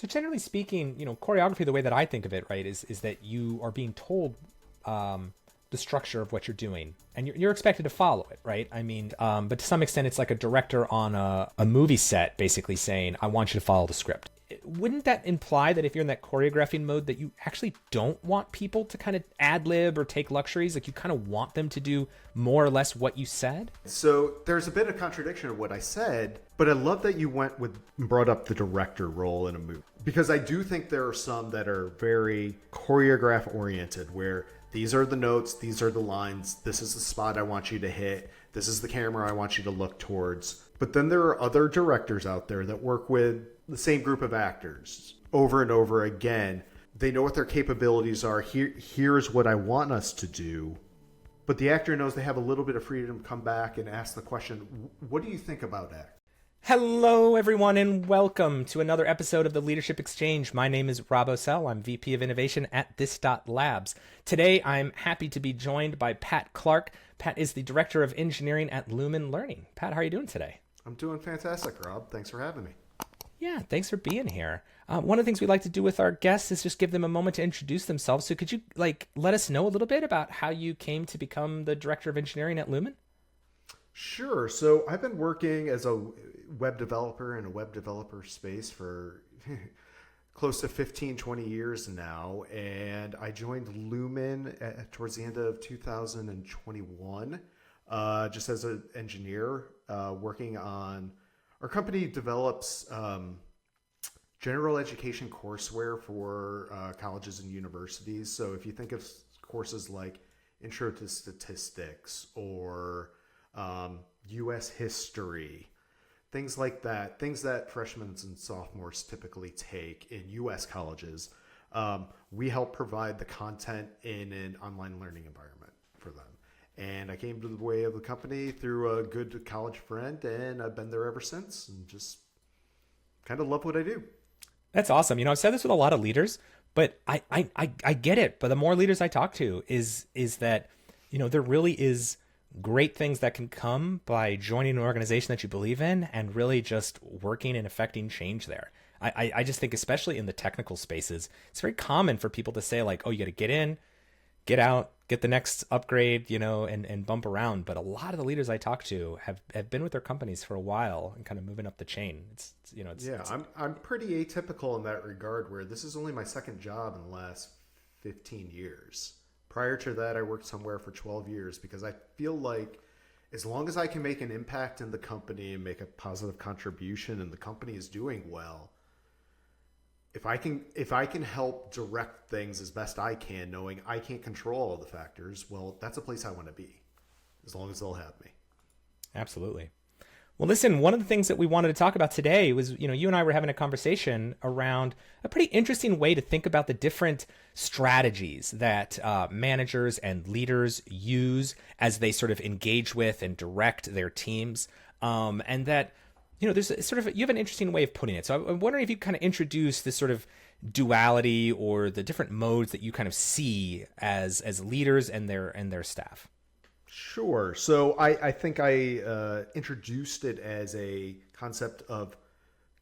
So generally speaking, choreography, the way that I think of it, right, is that you are being told the structure of what you're doing, and you're expected to follow it, right? I mean, but to some extent, it's like a director on a movie set, basically saying, "I want you to follow the script." Wouldn't that imply that if you're in that choreographing mode, that you actually don't want people to kind of ad lib or take luxuries? Like you kind of want them to do more or less what you said? So there's a bit of contradiction of what I said, but I love that you brought up the director role in a movie, because I do think there are some that are very choreograph oriented, where these are the notes, these are the lines, this is the spot I want you to hit, this is the camera I want you to look towards. But then there are other directors out there that work with the same group of actors over and over again. They know what their capabilities are. Here's what I want us to do. But the actor knows they have a little bit of freedom to come back and ask the question, what do you think about that? Hello, everyone, and welcome to another episode of the Leadership Exchange. My name is Rob Ocel. I'm VP of Innovation at This.Labs. Today, I'm happy to be joined by Pat Clarke. Pat is the Director of Engineering at Lumen Learning. Pat, how are you doing today? I'm doing fantastic, Rob. Thanks for having me. Yeah, thanks for being here. One of the things we like to do with our guests is just give them a moment to introduce themselves. So could you let us know a little bit about how you came to become the Director of Engineering at Lumen? Sure. So I've been working as a web developer in a web developer space for close to 15, 20 years now. And I joined Lumen towards the end of 2021, just as an engineer working on, our company develops general education courseware for colleges and universities. So if you think of courses like Intro to Statistics or U.S. history, things like that, things that freshmen and sophomores typically take in U.S. colleges, we help provide the content in an online learning environment for them. And I came to the way of the company through a good college friend, and I've been there ever since and just kind of love what I do. That's awesome. I've said this with a lot of leaders, but I get it. But the more leaders I talk to is that, there really is great things that can come by joining an organization that you believe in and really just working and affecting change there. I just think, especially in the technical spaces, it's very common for people to say like, oh, you got to get in, get out, get the next upgrade, and bump around. But a lot of the leaders I talk to have been with their companies for a while and kind of moving up the chain. I'm pretty atypical in that regard, where this is only my second job in the last 15 years. Prior to that, I worked somewhere for 12 years because I feel like as long as I can make an impact in the company and make a positive contribution and the company is doing well, if I can help direct things as best I can, knowing I can't control all the factors, well, that's a place I want to be, as long as they'll have me. Absolutely. Well, listen, one of the things that we wanted to talk about today was, you and I were having a conversation around a pretty interesting way to think about the different strategies that managers and leaders use as they sort of engage with and direct their teams. And that, there's you have an interesting way of putting it. So I'm wondering if you kind of introduce this sort of duality or the different modes that you kind of see as leaders and their staff. Sure. So I think I introduced it as a concept of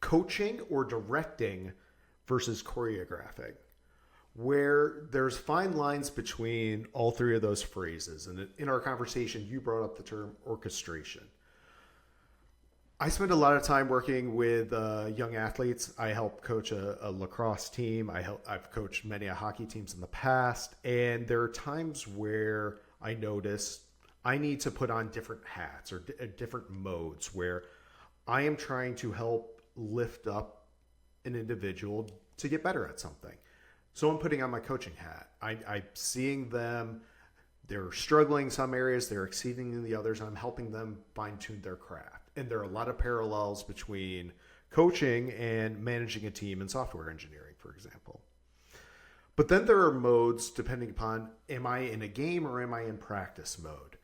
coaching or directing versus choreographing, where there's fine lines between all three of those phrases. And in our conversation, you brought up the term orchestration. I spend a lot of time working with young athletes. I help coach a lacrosse team. I've coached many hockey teams in the past. And there are times where I notice I need to put on different hats or different modes where I am trying to help lift up an individual to get better at something. So I'm putting on my coaching hat. I'm seeing them, they're struggling in some areas, they're exceeding in the others, and I'm helping them fine-tune their craft. And there are a lot of parallels between coaching and managing a team in software engineering, for example. But then there are modes depending upon, am I in a game or am I in practice mode?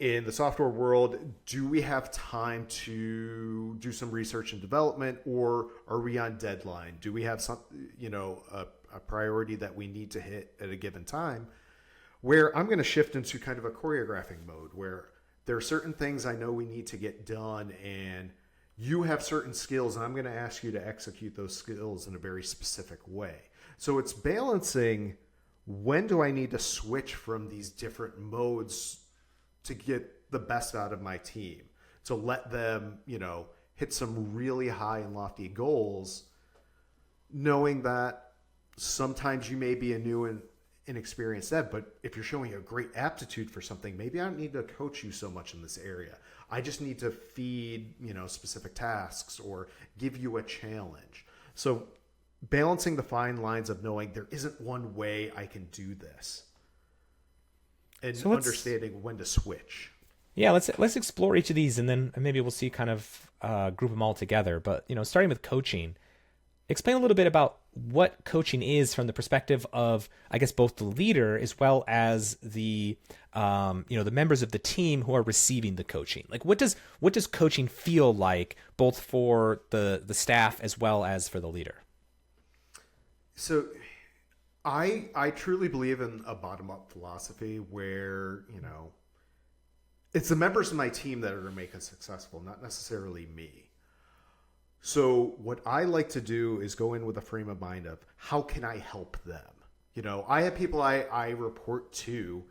In the software world, do we have time to do some research and development, or are we on deadline? Do we have some, a priority that we need to hit at a given time? Where I'm going to shift into kind of a choreographing mode, where there are certain things I know we need to get done, and You have certain skills, and I'm going to ask you to execute those skills in a very specific way. So it's balancing, when do I need to switch from these different modes to get the best out of my team, to let them, hit some really high and lofty goals, knowing that sometimes you may be a new and inexperienced ed, but if you're showing a great aptitude for something, maybe I don't need to coach you so much in this area. I just need to feed, specific tasks or give you a challenge. So balancing the fine lines of knowing there isn't one way I can do this, and So understanding when to switch. yeah, let's explore each of these, and then maybe we'll see kind of group them all together. But starting with coaching, explain a little bit about what coaching is from the perspective of, I guess, both the leader as well as the the members of the team who are receiving the coaching. Like, what does coaching feel like, both for the staff as well as for the leader? So I truly believe in a bottom up philosophy where, it's the members of my team that are going to make us successful, not necessarily me. So what I like to do is go in with a frame of mind of, how can I help them? I have people I report to.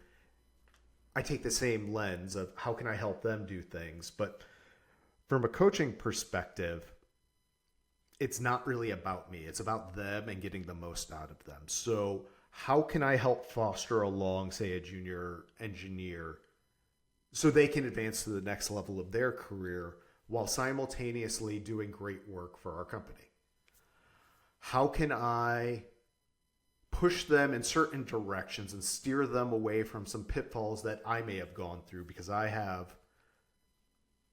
I take the same lens of, how can I help them do things? But from a coaching perspective, it's not really about me. It's about them and getting the most out of them. So how can I help foster along, say, a junior engineer so they can advance to the next level of their career while simultaneously doing great work for our company? How can I push them in certain directions and steer them away from some pitfalls that I may have gone through because I have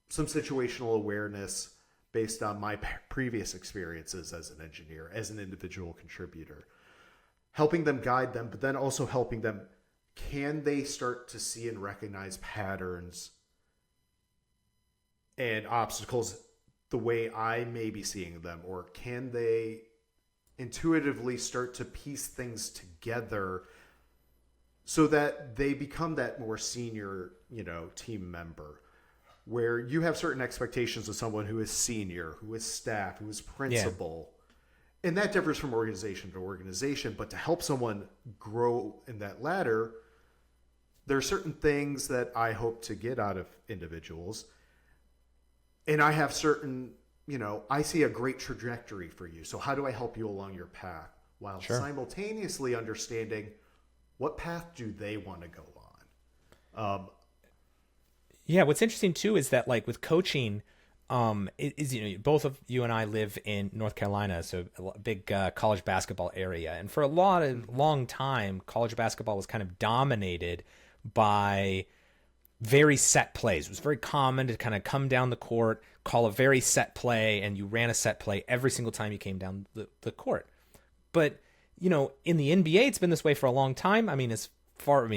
some situational awareness based on my previous experiences as an engineer, as an individual contributor? Helping them, guide them, but then also helping them, can they start to see and recognize patterns and obstacles the way I may be seeing them? Or can they intuitively start to piece things together so that they become that more senior, team member, where you have certain expectations of someone who is senior, who is staff, who is principal. Yeah. And that differs from organization to organization. But to help someone grow in that ladder, there are certain things that I hope to get out of individuals. And I have certain, I see a great trajectory for you. So how do I help you along your path, while simultaneously understanding what path do they want to go on? Yeah, what's interesting too is that, like, with coaching, both of you and I live in North Carolina, so a big college basketball area, and for a long time, college basketball was kind of dominated by very set plays. It was very common to kind of come down the court, call a very set play, and you ran a set play every single time you came down the court. But in the NBA, it's been this way for a long time. I mean, it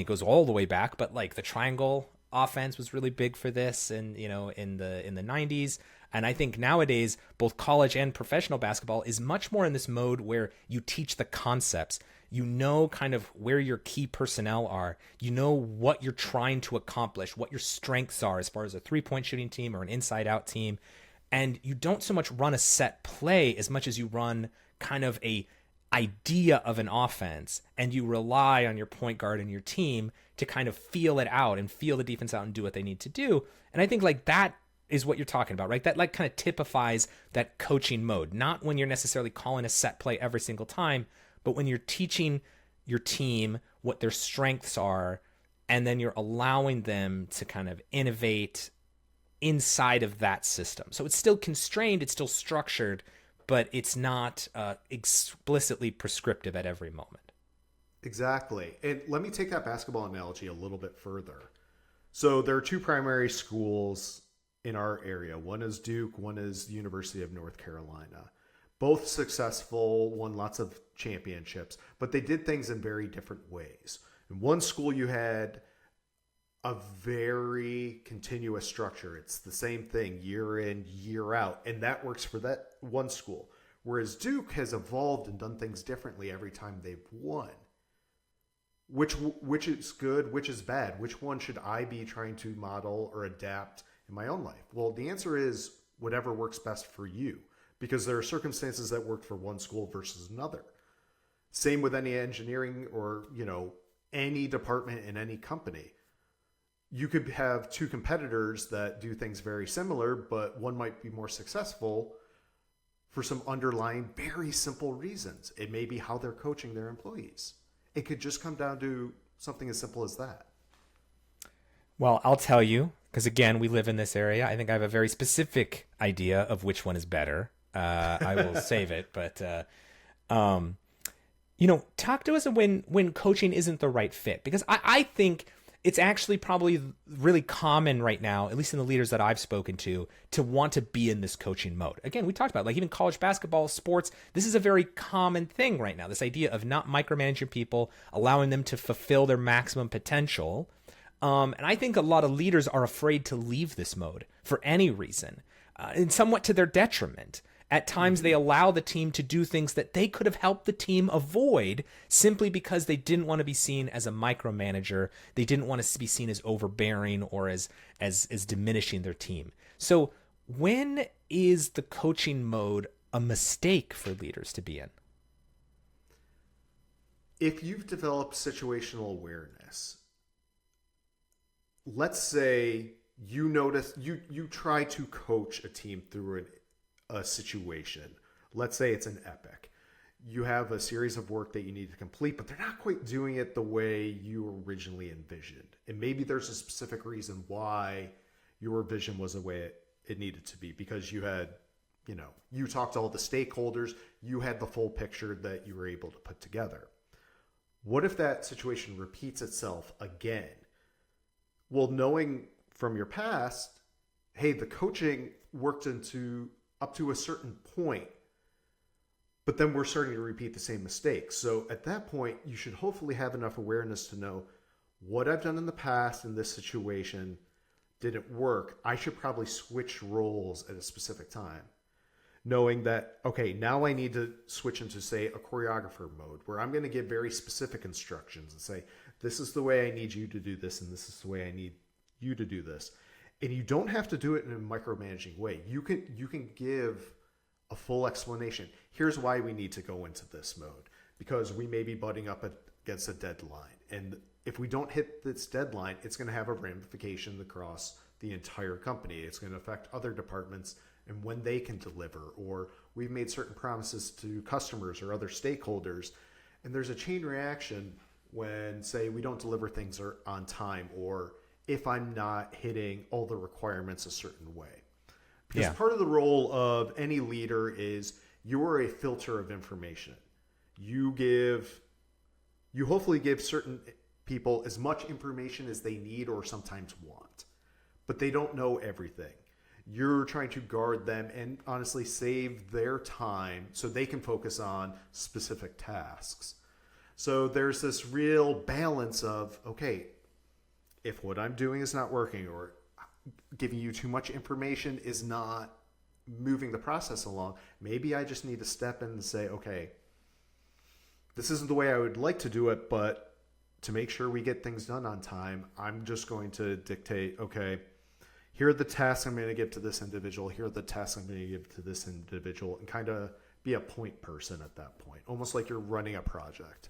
goes all the way back, but like the triangle offense was really big for this, and in the 90s. And I think nowadays both college and professional basketball is much more in this mode where you teach the concepts. Kind of where your key personnel are, what you're trying to accomplish, what your strengths are as far as a 3-point shooting team or an inside out team. And you don't so much run a set play as much as you run kind of a idea of an offense, and you rely on your point guard and your team to kind of feel it out and feel the defense out and do what they need to do. And I think like that is what you're talking about, right? That like kind of typifies that coaching mode, not when you're necessarily calling a set play every single time, but when you're teaching your team what their strengths are, and then you're allowing them to kind of innovate inside of that system. So it's still constrained, it's still structured, but it's not explicitly prescriptive at every moment. Exactly. And let me take that basketball analogy a little bit further. So there are two primary schools in our area. One is Duke, one is the University of North Carolina. Both successful, won lots of championships, but they did things in very different ways. In one school, you had a very continuous structure. It's the same thing year in, year out, and that works for that one school. Whereas Duke has evolved and done things differently every time they've won. Which is good, which is bad? Which one should I be trying to model or adapt in my own life? Well, the answer is whatever works best for you, because there are circumstances that work for one school versus another. Same with any engineering or, any department in any company. You could have two competitors that do things very similar, but one might be more successful for some underlying very simple reasons. It may be how they're coaching their employees. It could just come down to something as simple as that. Well, I'll tell you, because again, we live in this area. I think I have a very specific idea of which one is better. I will save it, but talk to us when coaching isn't the right fit, because I think it's actually probably really common right now, at least in the leaders that I've spoken to want to be in this coaching mode. Again, we talked about even college basketball, sports. This is a very common thing right now, this idea of not micromanaging people, allowing them to fulfill their maximum potential. And I think a lot of leaders are afraid to leave this mode for any reason, and somewhat to their detriment. At times, they allow the team to do things that they could have helped the team avoid simply because they didn't want to be seen as a micromanager. They didn't want to be seen as overbearing or as diminishing their team. So when is the coaching mode a mistake for leaders to be in? If you've developed situational awareness, let's say you notice you try to coach a team through a situation. Let's say it's an epic. You have a series of work that you need to complete, but they're not quite doing it the way you originally envisioned. And maybe there's a specific reason why your vision was the way it needed to be, because you had, you talked to all the stakeholders, you had the full picture that you were able to put together. What if that situation repeats itself again? Well, knowing from your past, hey, the coaching worked up to a certain point, but then we're starting to repeat the same mistakes. So at that point, you should hopefully have enough awareness to know what I've done in the past in this situation didn't work. I should probably switch roles at a specific time, knowing that, okay, now I need to switch into, say, a choreographer mode where I'm going to give very specific instructions and say, this is the way I need you to do this, and this is the way I need you to do this. And you don't have to do it in a micromanaging way. You can give a full explanation. Here's why we need to go into this mode, because we may be butting up against a deadline. And if we don't hit this deadline, it's going to have a ramification across the entire company. It's going to affect other departments and when they can deliver, or we've made certain promises to customers or other stakeholders. And there's a chain reaction when, say, we don't deliver things on time, or if I'm not hitting all the requirements a certain way. Because part of the role of any leader is you're a filter of information. You hopefully give certain people as much information as they need or sometimes want, but they don't know everything. You're trying to guard them and honestly save their time so they can focus on specific tasks. So there's this real balance of, okay, if what I'm doing is not working, or giving you too much information is not moving the process along, maybe I just need to step in and say, okay, this isn't the way I would like to do it, but to make sure we get things done on time, I'm just going to dictate, okay, here are the tasks I'm going to give to this individual, here are the tasks I'm going to give to this individual, and kind of be a point person at that point, almost like you're running a project.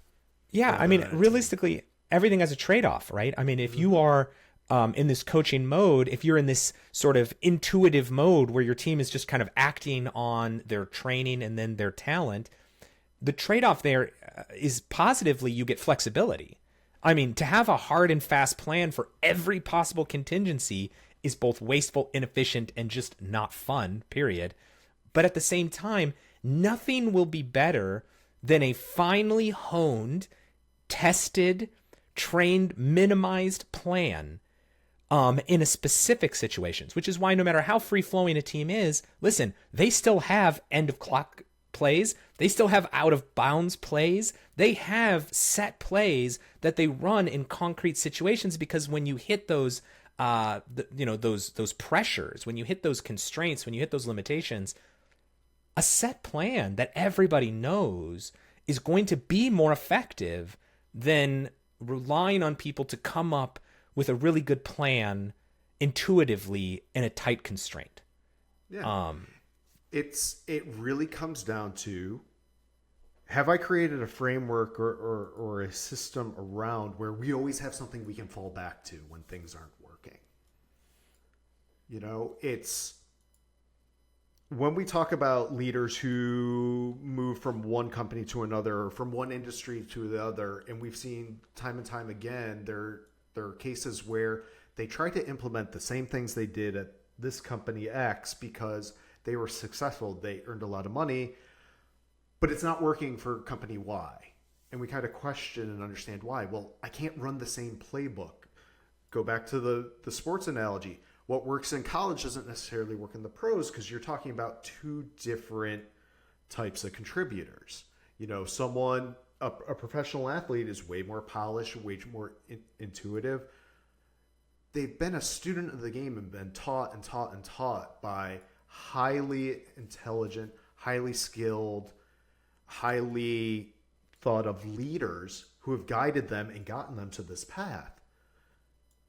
Yeah, I mean, realistically, everything has a trade-off, right? I mean, if you are in this coaching mode, if you're in this sort of intuitive mode where your team is just kind of acting on their training and then their talent, the trade-off there is positively you get flexibility. I mean, to have a hard and fast plan for every possible contingency is both wasteful, inefficient, and just not fun, period. But at the same time, nothing will be better than a finely honed, tested, trained, minimized plan in a specific situations, which is why no matter how free-flowing a team is, listen, they still have end-of-clock plays. They still have out-of-bounds plays. They have set plays that they run in concrete situations, because when you hit those those pressures, when you hit those constraints, when you hit those limitations, a set plan that everybody knows is going to be more effective than relying on people to come up with a really good plan intuitively in a tight constraint. Yeah. It really comes down to, have I created a framework or a system around where we always have something we can fall back to when things aren't working? It's when we talk about leaders who move from one company to another, or from one industry to the other, and we've seen time and time again, there are cases where they try to implement the same things they did at this company X because they were successful, they earned a lot of money, but it's not working for company Y. And we kind of question and understand why. Well, I can't run the same playbook. Go back to the sports analogy. What works in college doesn't necessarily work in the pros, because you're talking about two different types of contributors. A professional athlete is way more polished, way more intuitive. They've been a student of the game and been taught and taught and taught by highly intelligent, highly skilled, highly thought of leaders who have guided them and gotten them to this path.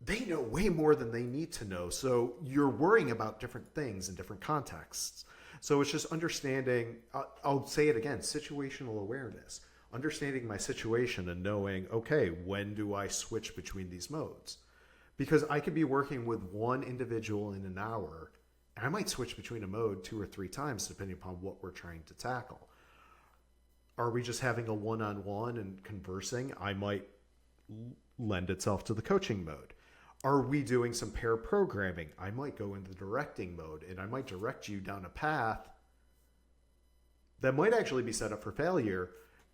They know way more than they need to know. So you're worrying about different things in different contexts. So it's just understanding, I'll say it again, situational awareness. Understanding my situation and knowing, okay, when do I switch between these modes? Because I could be working with one individual in an hour, and I might switch between a mode 2 or 3 times depending upon what we're trying to tackle. Are we just having a one-on-one and conversing? I might lend itself to the coaching mode. Are we doing some pair programming? I might go into the directing mode, and I might direct you down a path that might actually be set up for failure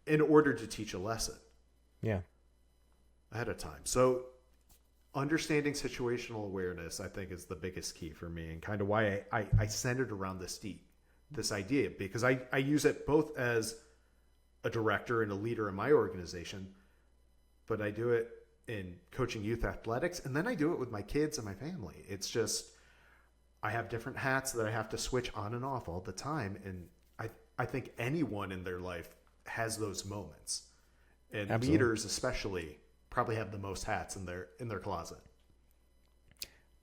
in order to teach a lesson. Yeah. Ahead of time. So understanding situational awareness, I think, is the biggest key for me, and kind of why I centered around this idea, because I use it both as a director and a leader in my organization, but I do it in coaching youth athletics, and then I do it with my kids and my family. It's just, I have different hats that I have to switch on and off all the time, and I think anyone in their life has those moments, and Absolutely. leaders especially probably have the most hats in their closet.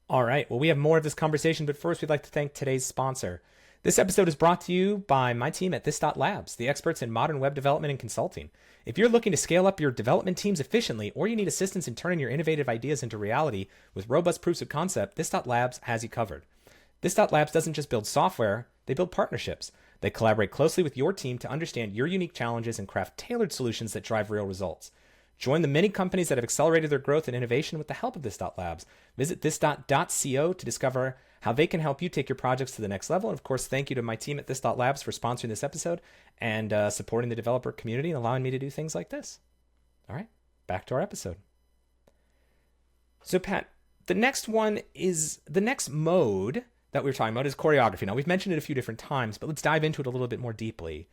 All right. Well, we have more of this conversation, but first we'd like to thank today's sponsor. This episode is brought to you by my team at This.Labs, the experts in modern web development and consulting. If you're looking to scale up your development teams efficiently, or you need assistance in turning your innovative ideas into reality with robust proofs of concept, This.Labs has you covered. This.Labs doesn't just build software, they build partnerships. They collaborate closely with your team to understand your unique challenges and craft tailored solutions that drive real results. Join the many companies that have accelerated their growth and innovation with the help of This.Labs. Visit this.co to discover how they can help you take your projects to the next level. And of course, thank you to my team at This.Labs for sponsoring this episode and supporting the developer community and allowing me to do things like this. All right, back to our episode. So Pat, the next mode that we were talking about is choreography. Now, we've mentioned it a few different times, but let's dive into it a little bit more deeply.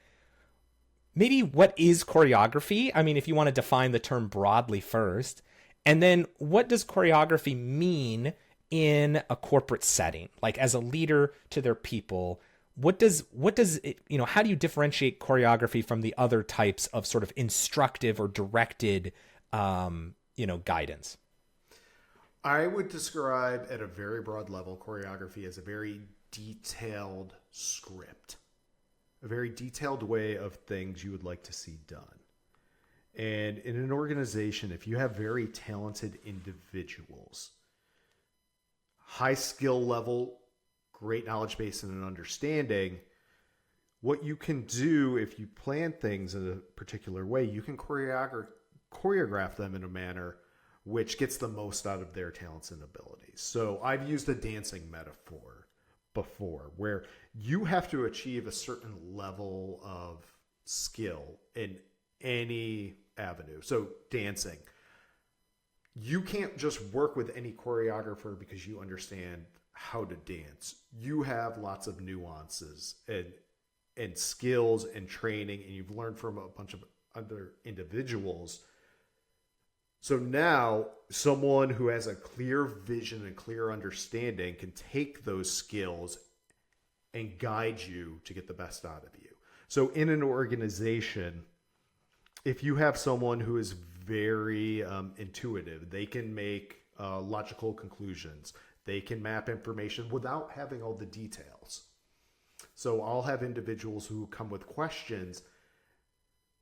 Maybe what is choreography? I mean, if you want to define the term broadly first, and then what does choreography mean in a corporate setting? Like as a leader to their people, what does it, how do you differentiate choreography from the other types of sort of instructive or directed, guidance? I would describe at a very broad level choreography as a very detailed script, a very detailed way of things you would like to see done. And in an organization, if you have very talented individuals, high skill level, great knowledge base and an understanding, what you can do if you plan things in a particular way, you can choreograph them in a manner which gets the most out of their talents and abilities. So I've used a dancing metaphor before, where you have to achieve a certain level of skill in any avenue. So dancing, you can't just work with any choreographer because you understand how to dance. You have lots of nuances and skills and training, and you've learned from a bunch of other individuals. So now someone who has a clear vision and clear understanding can take those skills and guide you to get the best out of you. So in an organization, if you have someone who is very intuitive, they can make logical conclusions. They can map information without having all the details. So I'll have individuals who come with questions,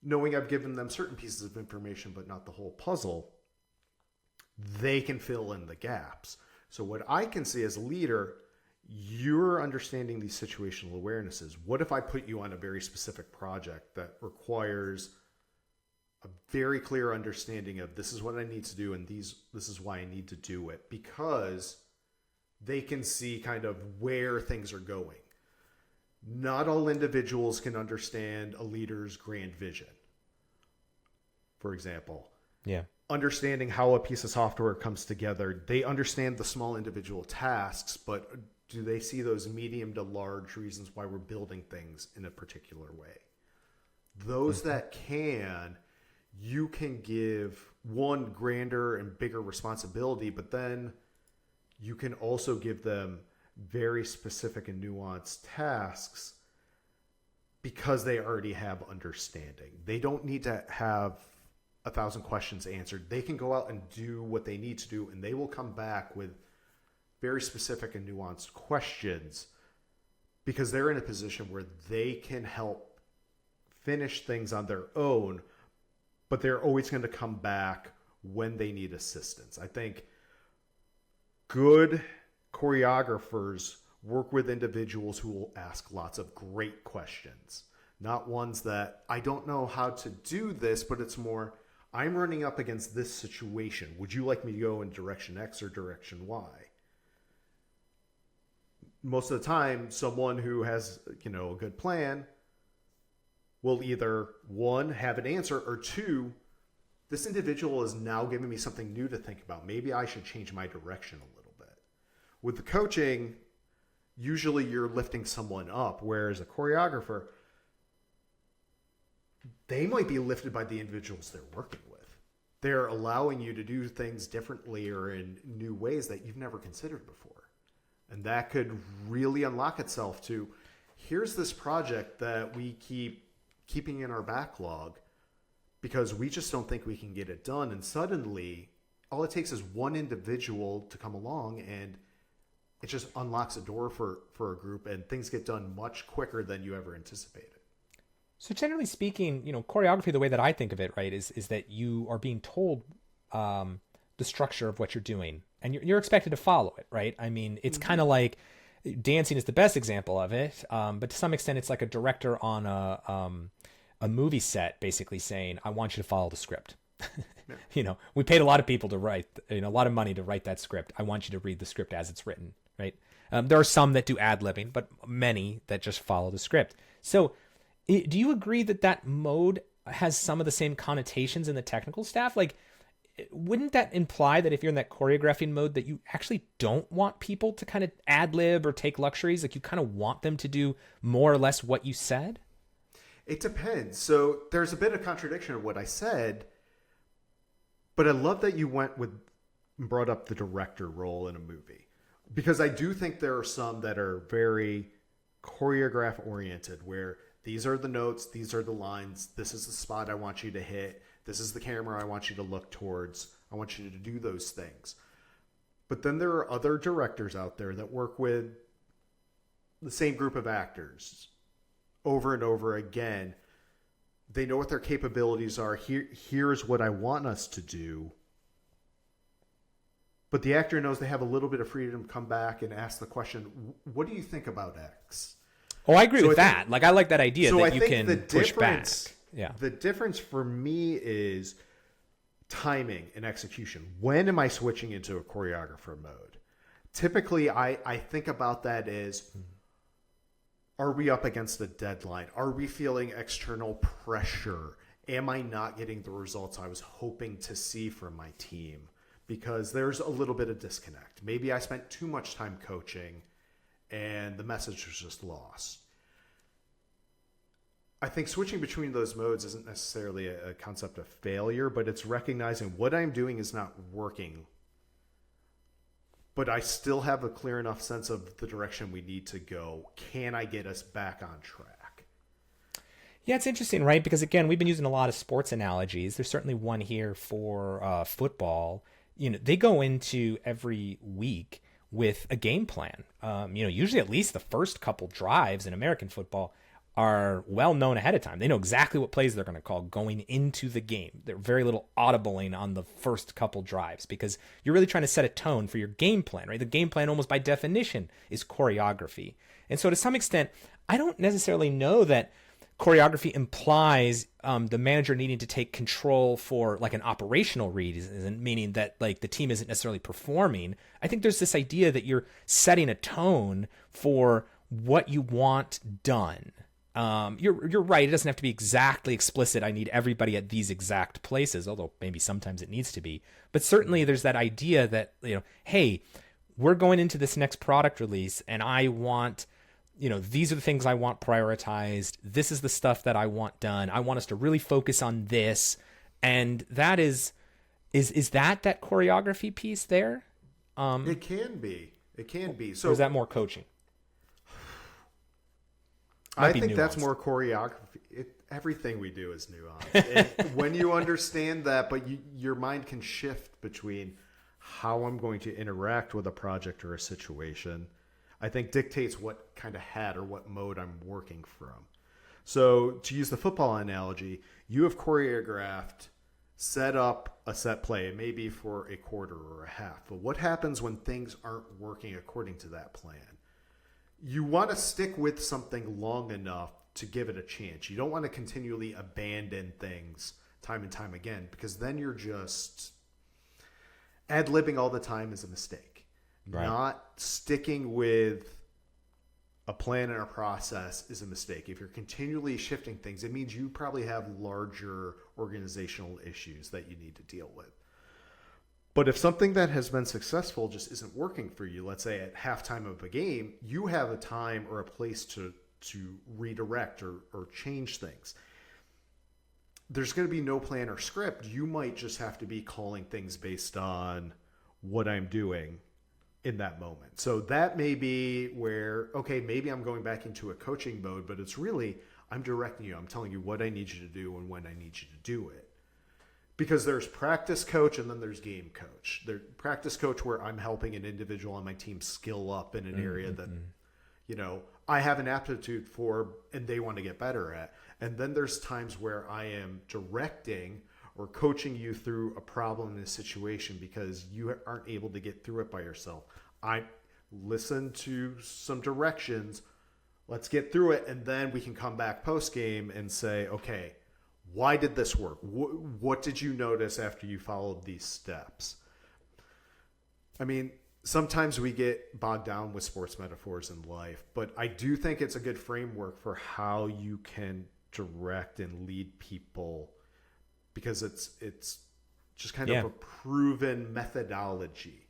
knowing I've given them certain pieces of information, but not the whole puzzle. They can fill in the gaps. So what I can see as a leader, you're understanding these situational awarenesses. What if I put you on a very specific project that requires a very clear understanding of this is what I need to do and this is why I need to do it, because they can see kind of where things are going. Not all individuals can understand a leader's grand vision. For example, understanding how a piece of software comes together, they understand the small individual tasks, but do they see those medium to large reasons why we're building things in a particular way? Those that can, you can give one grander and bigger responsibility, but then you can also give them very specific and nuanced tasks because they already have understanding. They don't need to have 1,000 questions answered. They can go out and do what they need to do, and they will come back with very specific and nuanced questions because they're in a position where they can help finish things on their own, but they're always going to come back when they need assistance. I think good choreographers work with individuals who will ask lots of great questions, not ones that I don't know how to do this, but it's more, I'm running up against this situation. Would you like me to go in direction X or direction Y? Most of the time, someone who has, a good plan will either, one, have an answer, or two, this individual is now giving me something new to think about. Maybe I should change my direction a little bit. With the coaching, usually you're lifting someone up, whereas a choreographer, they might be lifted by the individuals they're working with. They're allowing you to do things differently or in new ways that you've never considered before. And that could really unlock itself to, here's this project that we keeping in our backlog because we just don't think we can get it done. And suddenly, all it takes is one individual to come along and it just unlocks a door for a group and things get done much quicker than you ever anticipated. So generally speaking, choreography, the way that I think of it, right, is that you are being told the structure of what you're doing and you're expected to follow it, right? I mean, it's kind of like dancing is the best example of it. But to some extent, it's like a director on a movie set basically saying, I want you to follow the script. Yeah. We paid a lot of people to write, a lot of money to write that script. I want you to read the script as it's written, right? There are some that do ad-libbing, but many that just follow the script. So do you agree that mode has some of the same connotations in the technical staff? Like, wouldn't that imply that if you're in that choreographing mode that you actually don't want people to kind of ad-lib or take luxuries? Like, you kind of want them to do more or less what you said? It depends. So there's a bit of contradiction of what I said, but I love that you brought up the director role in a movie, because I do think there are some that are very choreograph oriented, where these are the notes, these are the lines, this is the spot I want you to hit, this is the camera I want you to look towards, I want you to do those things. But then there are other directors out there that work with the same group of actors over and over again. They know what their capabilities are. Here's what I want us to do. But the actor knows they have a little bit of freedom to come back and ask the question, what do you think about X? Oh, I agree with that. I like that idea that you can push back. Yeah. The difference for me is timing and execution. When am I switching into a choreographer mode? Typically, I think about that as, are we up against a deadline? Are we feeling external pressure? Am I not getting the results I was hoping to see from my team? Because there's a little bit of disconnect. Maybe I spent too much time coaching and the message was just lost. I think switching between those modes isn't necessarily a concept of failure, but it's recognizing what I'm doing is not working, but I still have a clear enough sense of the direction we need to go. Can I get us back on track? Yeah, it's interesting, right? Because again, we've been using a lot of sports analogies. There's certainly one here for football. They go into every week with a game plan. Usually at least the first couple drives in American football are well known ahead of time. They know exactly what plays they're going to call going into the game. They're very little audibling on the first couple drives because you're really trying to set a tone for your game plan, right? The game plan almost by definition is choreography. And so to some extent, I don't necessarily know that choreography implies the manager needing to take control for like an operational reason, meaning that like the team isn't necessarily performing. I think there's this idea that you're setting a tone for what you want done. You're right. It doesn't have to be exactly explicit. I need everybody at these exact places, although maybe sometimes it needs to be. But certainly there's that idea that, hey, we're going into this next product release and I want, these are the things I want prioritized. This is the stuff that I want done. I want us to really focus on this. And that is that choreography piece there? It can be. It can be. So or is that more coaching? I think that's more choreography. Everything we do is nuanced. When you understand that, but your mind can shift between how I'm going to interact with a project or a situation, I think dictates what kind of hat or what mode I'm working from. So to use the football analogy, you have choreographed, set up a set play. It may be for a quarter or a half. But what happens when things aren't working according to that plan? You want to stick with something long enough to give it a chance. You don't want to continually abandon things time and time again because then you're just ad-libbing all the time is a mistake. Right. Not sticking with a plan and a process is a mistake. If you're continually shifting things, it means you probably have larger organizational issues that you need to deal with. But if something that has been successful just isn't working for you, let's say at halftime of a game, you have a time or a place to redirect or change things. There's going to be no plan or script. You might just have to be calling things based on what I'm doing in that moment. So that may be where, okay, maybe I'm going back into a coaching mode, but it's really, I'm directing you. I'm telling you what I need you to do and when I need you to do it. Because there's practice coach and then there's game coach. There's practice coach where I'm helping an individual on my team skill up in an area that, I have an aptitude for and they want to get better at. And then there's times where I am directing or coaching you through a problem in a situation because you aren't able to get through it by yourself. I listen to some directions. Let's get through it. And then we can come back post game and say, okay, why did this work? What did you notice after you followed these steps? I mean, sometimes we get bogged down with sports metaphors in life, but I do think it's a good framework for how you can direct and lead people because it's just kind of a proven methodology.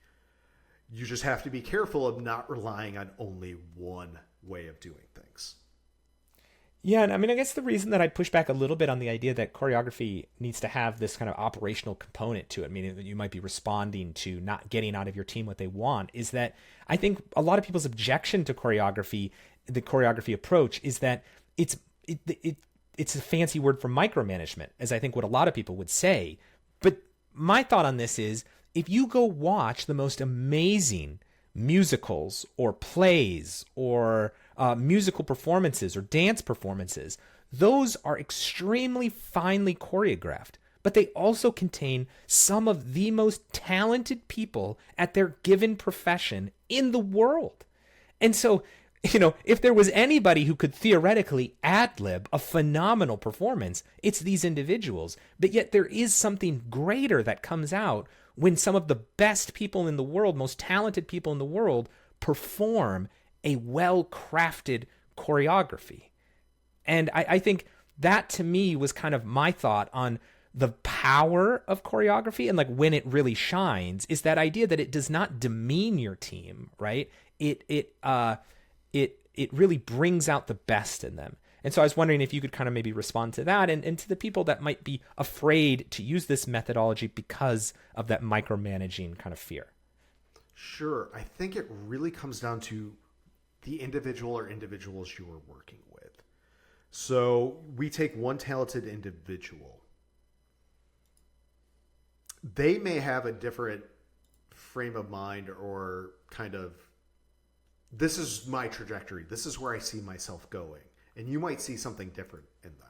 You just have to be careful of not relying on only one way of doing things. Yeah, and I mean, I guess the reason that I push back a little bit on the idea that choreography needs to have this kind of operational component to it, meaning that you might be responding to not getting out of your team what they want, is that I think a lot of people's objection to choreography, the choreography approach, is that it's a fancy word for micromanagement, as I think what a lot of people would say. But my thought on this is, if you go watch the most amazing musicals or plays or musical performances or dance performances, those are extremely finely choreographed, but they also contain some of the most talented people at their given profession in the world. And so, if there was anybody who could theoretically ad-lib a phenomenal performance, it's these individuals. But yet there is something greater that comes out when some of the best people in the world, most talented people in the world, perform a well-crafted choreography. And I think that to me was kind of my thought on the power of choreography and like when it really shines is that idea that it does not demean your team, right? It really brings out the best in them. And so I was wondering if you could kind of maybe respond to that and to the people that might be afraid to use this methodology because of that micromanaging kind of fear. Sure. I think it really comes down to the individual or individuals you are working with. So we take one talented individual. They may have a different frame of mind or kind of, this is my trajectory. This is where I see myself going. And you might see something different in them.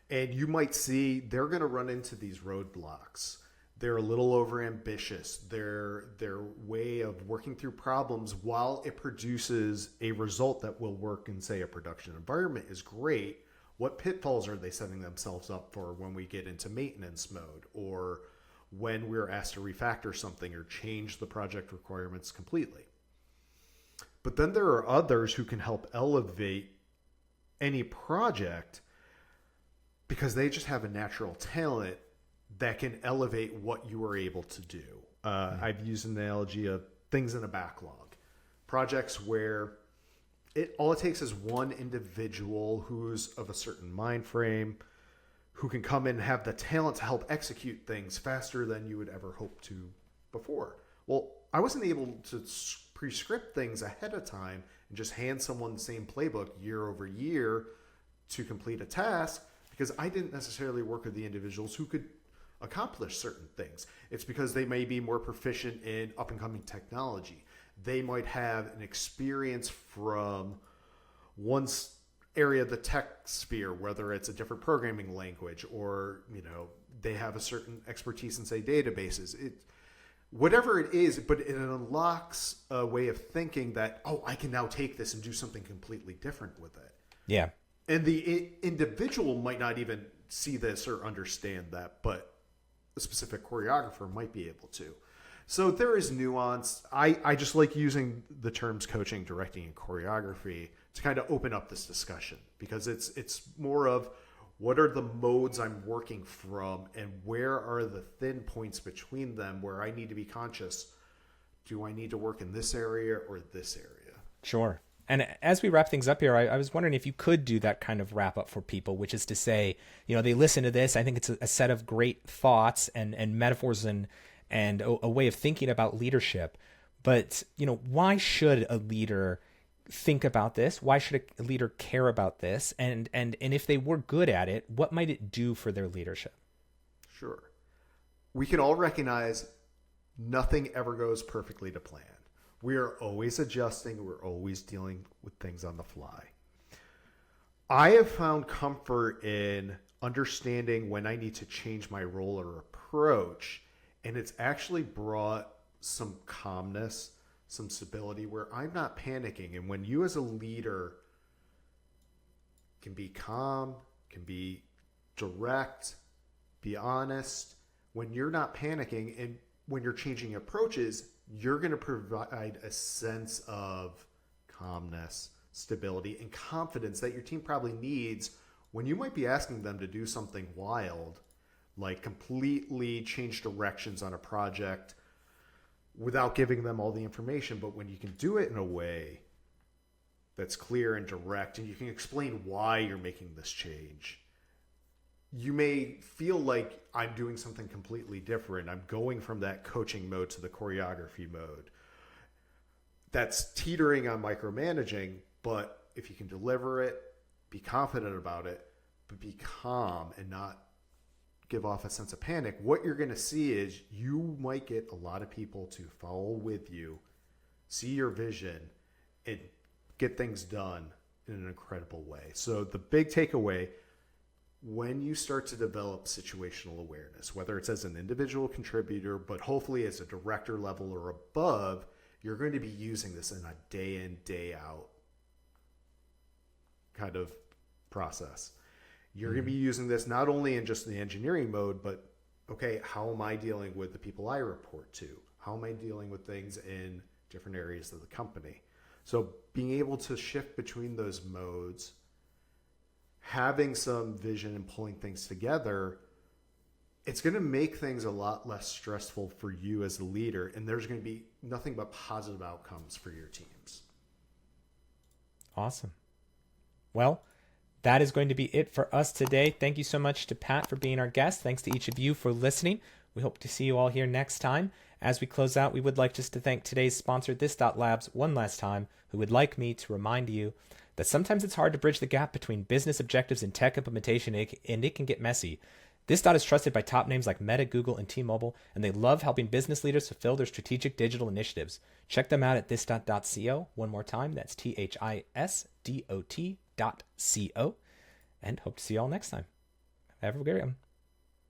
And you might see they're going to run into these roadblocks. They're a little overambitious. Their way of working through problems, while it produces a result that will work in, say, a production environment, is great. What pitfalls are they setting themselves up for when we get into maintenance mode, or when we're asked to refactor something or change the project requirements completely? But then there are others who can help elevate any project because they just have a natural talent that can elevate what you are able to do. I've used an analogy of things in a backlog. Projects where all it takes is one individual who's of a certain mind frame, who can come in and have the talent to help execute things faster than you would ever hope to before. Well, I wasn't able to pre-script things ahead of time and just hand someone the same playbook year over year to complete a task because I didn't necessarily work with the individuals who could accomplish certain things. It's because they may be more proficient in up-and-coming technology. They might have an experience from one area of the tech sphere, whether it's a different programming language or, they have a certain expertise in, say, databases. Whatever it is, but it unlocks a way of thinking that, I can now take this and do something completely different with it. Yeah. And the individual might not even see this or understand that, but a specific choreographer might be able to. So there is nuance. I just like using the terms coaching, directing, and choreography to kind of open up this discussion, because it's more of what are the modes I'm working from and where are the thin points between them where I need to be conscious. Do I need to work in this area or this area? Sure. And as we wrap things up here, I was wondering if you could do that kind of wrap up for people, which is to say, they listen to this. I think it's a set of great thoughts and metaphors and a way of thinking about leadership. But, why should a leader think about this? Why should a leader care about this? And if they were good at it, what might it do for their leadership? Sure. We can all recognize nothing ever goes perfectly to plan. We are always adjusting. We're always dealing with things on the fly. I have found comfort in understanding when I need to change my role or approach, and it's actually brought some calmness, some stability where I'm not panicking. And when you as a leader can be calm, can be direct, be honest, when you're not panicking and when you're changing approaches, you're going to provide a sense of calmness, stability, and confidence that your team probably needs when you might be asking them to do something wild, like completely change directions on a project without giving them all the information. But when you can do it in a way that's clear and direct, and you can explain why you're making this change, you may feel like I'm doing something completely different. I'm going from that coaching mode to the choreography mode. That's teetering on micromanaging, but if you can deliver it, be confident about it, but be calm and not give off a sense of panic, what you're going to see is you might get a lot of people to follow with you, see your vision, and get things done in an incredible way. So the big takeaway, when you start to develop situational awareness, whether it's as an individual contributor, but hopefully as a director level or above, you're going to be using this in a day in, day out kind of process. You're going to be using this not only in just the engineering mode, but okay, how am I dealing with the people I report to? How am I dealing with things in different areas of the company? So being able to shift between those modes, having some vision and pulling things together, it's going to make things a lot less stressful for you as a leader, and there's going to be nothing but positive outcomes for your teams. Awesome. Well, that is going to be it for us today. Thank you so much to Pat for being our guest. Thanks to each of you for listening. We hope to see you all here next time. As we close out, we would like just to thank today's sponsor, This.Labs, one last time, who would like me to remind you that sometimes it's hard to bridge the gap between business objectives and tech implementation, and it can get messy. This dot is trusted by top names like Meta, Google, and T-Mobile, and they love helping business leaders fulfill their strategic digital initiatives. Check them out at thisdot.co. One more time, that's THISDOT.co. And hope to see you all next time. Have a great one.